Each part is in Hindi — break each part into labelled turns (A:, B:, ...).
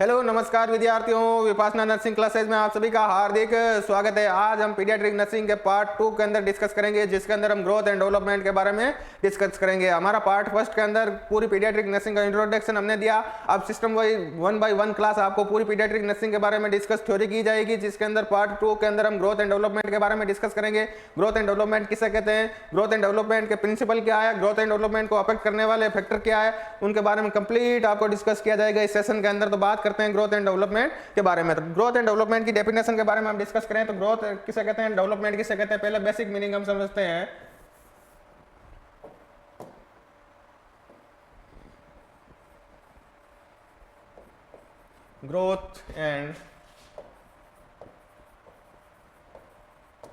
A: हेलो नमस्कार विद्यार्थियों, विपासना नर्सिंग क्लासेज में आप सभी का हार्दिक स्वागत है। आज हम पीडियाट्रिक नर्सिंग के पार्ट 2 के अंदर डिस्कस करेंगे, जिसके अंदर हम ग्रोथ एंड डेवलपमेंट के बारे में डिस्कस करेंगे। हमारा पार्ट फर्स्ट के अंदर पूरी पीडियाट्रिक नर्सिंग का इंट्रोडक्शन हमने दिया। अब सिस्टम वाइज 1 बाय 1 क्लास आपको पूरी पीडियाट्रिक नर्सिंग के बारे में डिस्कस थ्योरी की जाएगी, जिसके अंदर पार्ट 2 के अंदर हम ग्रोथ एंड डेवलपमेंट के बारे में डिस्कस करेंगे। ग्रोथ एंड डेवलपमेंट किसे कहते हैं, ग्रोथ एंड डेवलपमेंट के प्रिंसिपल क्या है, ग्रोथ एंड डेवलपमेंट को अफेक्ट करने वाले फैक्टर क्या है, उनके बारे में कंप्लीट आपको डिस्कस किया जाएगा इस सेशन के अंदर। तो बात करते हैं ग्रोथ एंड डेवलपमेंट के बारे में। तो ग्रोथ एंड डेवलपमेंट की डेफिनेशन के बारे में हम डिस्कस करें तो ग्रोथ किसे कहते हैं, डेवलपमेंट किसे कहते हैं, पहले बेसिक मीनिंग हम समझते हैं। ग्रोथ एंड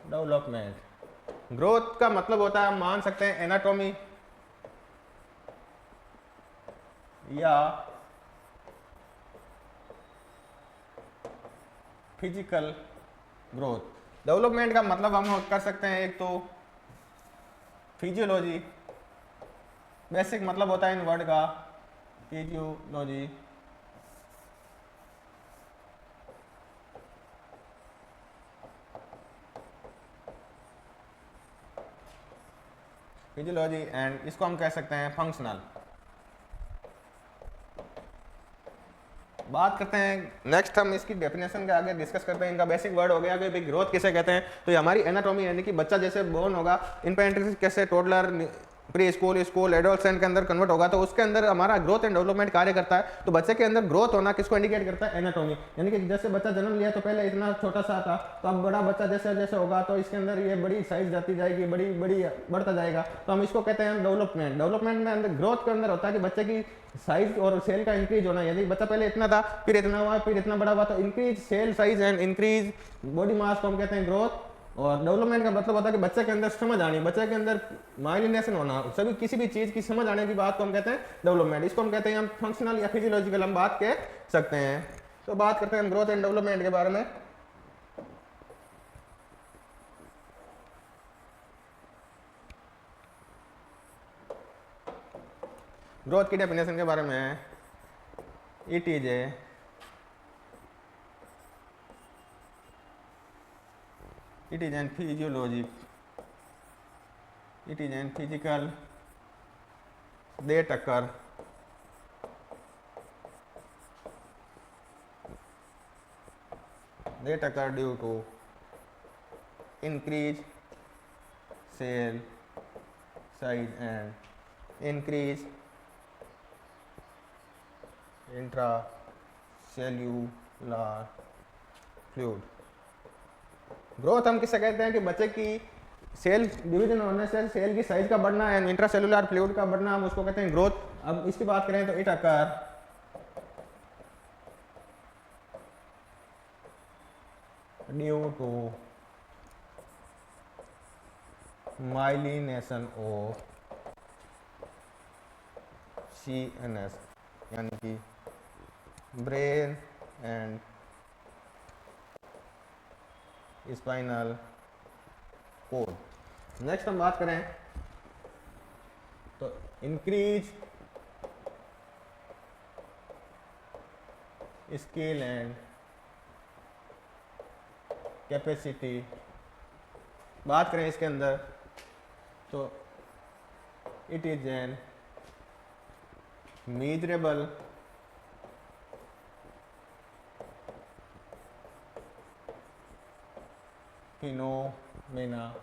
A: डेवलपमेंट, ग्रोथ का मतलब होता है, हम मान सकते हैं एनाटॉमी या फिजिकल ग्रोथ। डेवलपमेंट का मतलब हम कर सकते हैं एक तो फिजियोलॉजी, बेसिक मतलब होता है इन वर्ड का फिजियोलॉजी, फिजियोलॉजी एंड इसको हम कह सकते हैं फंक्शनल। बात करते हैं नेक्स्ट, हम इसकी डेफिनेशन के आगे डिस्कस करते हैं। इनका बेसिक वर्ड हो गया कि भाई ग्रोथ किसे कहते हैं। तो ये हमारी एनाटॉमी, यानी कि बच्चा जैसे बोर्न होगा, इन्फेंट्री कैसे toddler, pre school, school, adolescent के अंदर कन्वर्ट होगा, तो उसके अंदर हमारा ग्रोथ एंड डेवलपमेंट कार्य करता है। तो बच्चे के अंदर ग्रोथ होना किसको इंडिकेट करता है, एनाटॉमी। यानी कि जैसे बच्चा जन्म लिया तो पहले इतना छोटा सा था, तो अब बड़ा बच्चा जैसे जैसे होगा तो इसके अंदर ये बड़ी साइज जाती जाएगी, बड़ी बड़ी बढ़ता जाएगा, तो हम इसको कहते हैं डेवलपमेंट। डेवलपमेंट में अंदर ग्रोथ के अंदर होता है कि बच्चे की साइज और सेल का इंक्रीज होना। यदि बच्चा पहले इतना था, फिर इतना हुआ, फिर इतना बड़ा हुआ, तो increase cell size and increase body mass को हम कहते हैं ग्रोथ। और डेवलपमेंट का मतलब होता है कि बच्चे के अंदर समझ आनी, बच्चे के अंदर माइलिनेशन होना, सभी किसी भी चीज की समझ आने की बात को हम कहते हैं डेवलपमेंट। इसको हम कहते हैं हम फंक्शनल या फिजियोलॉजिकल हम बात कह सकते हैं। तो बात करते हैं हम ग्रोथ एंड डेवलपमेंट के बारे में। ग्रोथ की डेफिनेशन के बारे में, it is an physiology, it is an physical that occur due to increase cell size and increase intracellular fluid। Growth हम किससे कहते हैं कि बच्चे की सेल डिवीजन होने से सेल की साइज का बढ़ना एंड इंट्रासेलुलर फ्लूइड का बढ़ना, हम उसको कहते हैं ग्रोथ। अब इसकी बात करें तो it occur due to myelination of CNS, यानी कि brain and spinal cord. Next हम बात करें तो इंक्रीज स्किल एंड कैपेसिटी। बात करें इसके अंदर तो it is an measurable phenomena.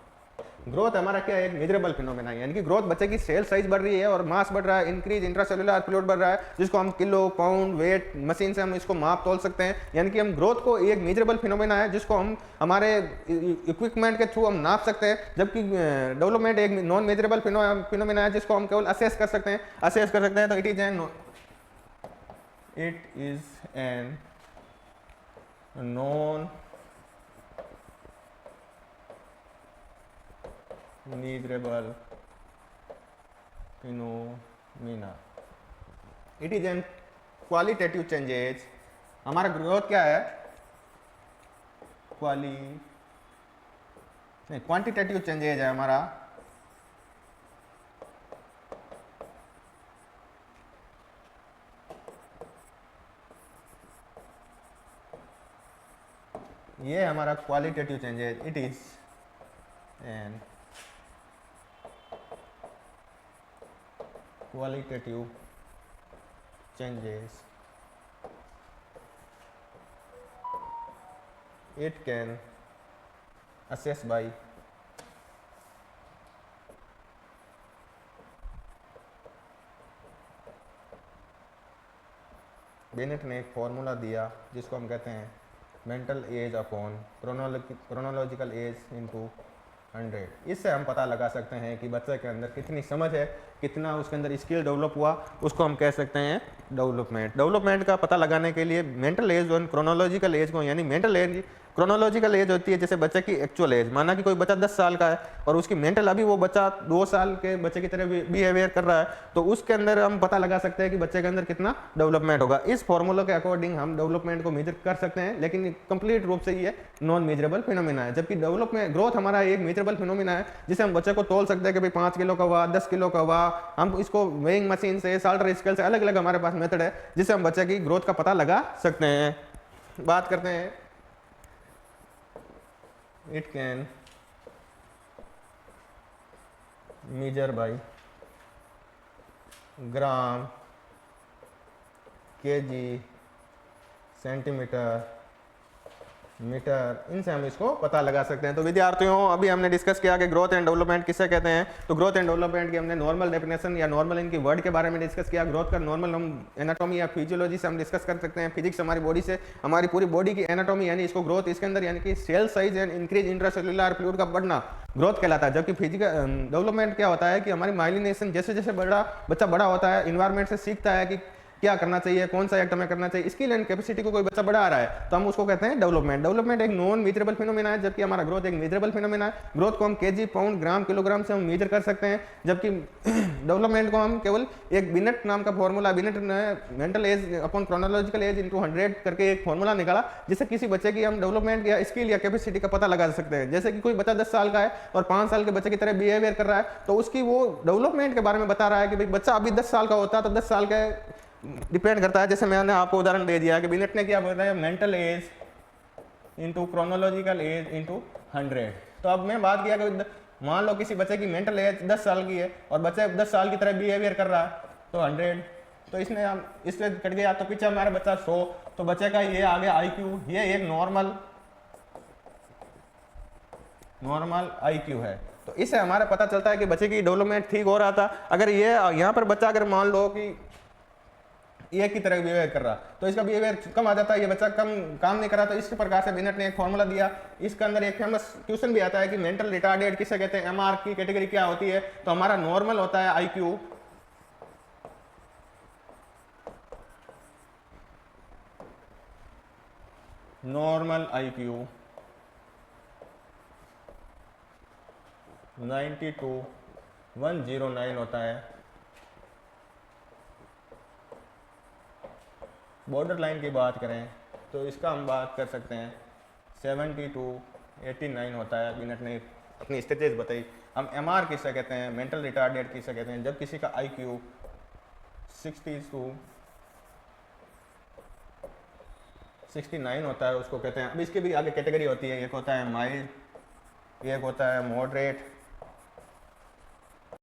A: Growth हमारा क्या है, एक मेजरेबल फिनोमेना है, यानी कि ग्रोथ बच्चे की सेल साइज बढ़ रही है और मास बढ़ रहा है, इंक्रीज इंट्रासेलुलर फ्लूइड बढ़ रहा है, जिसको हम किलो, पाउंड, वेट मशीन से हम इसको माप तोल सकते हैं। यानी कि हम ग्रोथ को एक मेजरेबल फिनोमेना है जिसको हम हमारे इक्विपमेंट के थ्रू हम नाप सकते हैं, जबकि डेवलपमेंट एक नॉन मेजरेबल फिनोमेना है जिसको हम केवल असेस कर सकते हैं। तो it is an non measurable phenomena। It is an qualitative changes। हमारा ग्रोथ क्या है, क्वांटिटेटिव चेंजेज है हमारा। ये हमारा qualitative changes, it is an qualitative changes. It can assess by Bennett ने एक फॉर्मूला दिया जिसको हम कहते हैं mental as upon chronological age into 100। इससे हम पता लगा सकते हैं कि बच्चे के अंदर कितनी समझ है, कितना उसके अंदर स्किल डेवलप हुआ, उसको हम कह सकते हैं डेवलपमेंट का पता लगाने के लिए मेंटल एज और क्रोनोलॉजिकल एज को, यानी मेंटल एज क्रोनोलॉजिकल एज होती है जैसे बच्चे की एक्चुअल एज, माना कि कोई बच्चा 10 साल का है और उसकी मेंटल अभी वो बच्चा 2 साल के बच्चे की तरह बिहेवियर कर रहा है, तो उसके अंदर हम पता लगा सकते हैं कि बच्चे के अंदर कितना डेवलपमेंट होगा। इस फॉर्मूला के अकॉर्डिंग हम डेवलपमेंट को मेजर कर सकते हैं, लेकिन कंप्लीट रूप से ये नॉन मेजरेबल फिनोमिना है, जबकि डेवलपमेंट ग्रोथ हमारा एक मेजरेबल फिनोमिना है जिसे हम बच्चे को तोल सकते हैं कि भाई 5 किलो का हुआ, 10 किलो का हुआ। हम इसको वेइंग मशीन से, साल्टर स्केल से, अलग अलग हमारे पास मेथड है जिससे हम बच्चे की ग्रोथ का पता लगा सकते हैं। बात करते हैं it can measure by gram, kg, centimetre, metre, इनसे हम इसको पता लगा सकते हैं। तो विद्यार्थियों, अभी हमने डिस्कस किया कि ग्रोथ एंड डेवलपमेंट किसे कहते हैं। तो ग्रोथ एंड डेवलपमेंट की हमने नॉर्मल डेफिनेशन या नॉर्मल इनकी वर्ड के बारे में डिस्कस किया। ग्रोथ का नॉर्मल हम एनाटॉमी या फिजियोलॉजी से हम डिस्कस कर सकते हैं। फिजिक्स हमारी बॉडी से, हमारी पूरी बॉडी की एनाटॉमी यानी इसको ग्रोथ, इसके अंदर यानी कि cell size and increase intracellular fluid का बढ़ना ग्रोथ कहलाता है। जबकि फिजिकल डेवलपमेंट क्या होता है कि हमारी माइलिनेशन, जैसे जैसे बच्चा बड़ा होता है, इन्वायरमेंट से सीखता है कि क्या करना चाहिए, कौन सा एक्ट हमें करना चाहिए, स्किल एंड कैपेसिटी को कोई बच्चा बढ़ा रहा है तो हम उसको कहते हैं डेवलपमेंट। डेवलपमेंट एक नॉन मेजरेबल फिनोमिना है, जबकि हमारा ग्रोथ एक मेजरेबल फिनोमिना है। ग्रोथ को हम केजी, पाउंड, ग्राम, किलोग्राम से हम मेजर कर सकते हैं, जबकि डेवलपमेंट को हम केवल एक बिनेट नाम का फॉर्मूला, बिनेट ने mental as upon chronological age into 100 करके एक फॉर्मूला निकाला जिससे किसी बच्चे की हम डेवलपमेंट या स्किल या कैपेसिटी का पता लगा सकते हैं। जैसे कि कोई बच्चा 10 साल का है और 5 साल के बच्चे की तरह बिहेवियर कर रहा है तो उसकी वो डेवलपमेंट के बारे में बता रहा है कि भाई बच्चा अभी 10 साल का होता तो 10 साल का डिपेंड करता है। जैसे मैंने आपको उदाहरण दे दिया कि बिनेट ने क्या बताया, mental as into chronological age into 100। तो अब मैं बात किया कि मान लो किसी बच्चे की मेंटल एज 10 साल की है और बच्चा 10 साल की तरह बिहेवियर कर रहा है तो 100, तो इसने हम इससे कट गया तो पीछे हमारा बच्चा 100, तो बच्चे का ये आ गया IQ, ये एक नॉर्मल IQ है। तो इससे हमारा पता चलता है कि बच्चे की डेवलपमेंट ठीक हो रहा था। अगर ये यहाँ पर बच्चा अगर मान लो कि एक की तरह बिहेवियर कर रहा तो इसका बिहेवियर कम आ जाता है, ये बच्चा कम काम नहीं कर रहा। तो इस प्रकार से बिनेट ने एक फॉर्मूला दिया। इसके अंदर एक फेमस क्वेश्चन भी आता है कि मेंटल रिटार्डेड किसे कहते हैं, MR की कैटेगरी क्या होती है। तो हमारा नॉर्मल होता है IQ, नॉर्मल IQ 92/109 होता है। बॉर्डर लाइन की बात करें तो इसका हम बात कर सकते हैं 72/89 होता है। बिनेट ने अपनी स्टेजेस बताई। हम MR किसे कहते हैं, मेंटल रिटार्डेड किसे कहते हैं, जब किसी का IQ 60-69 होता है उसको कहते हैं। अब इसके भी आगे कैटेगरी होती है, एक होता है माइल्ड, एक होता है मॉडरेट,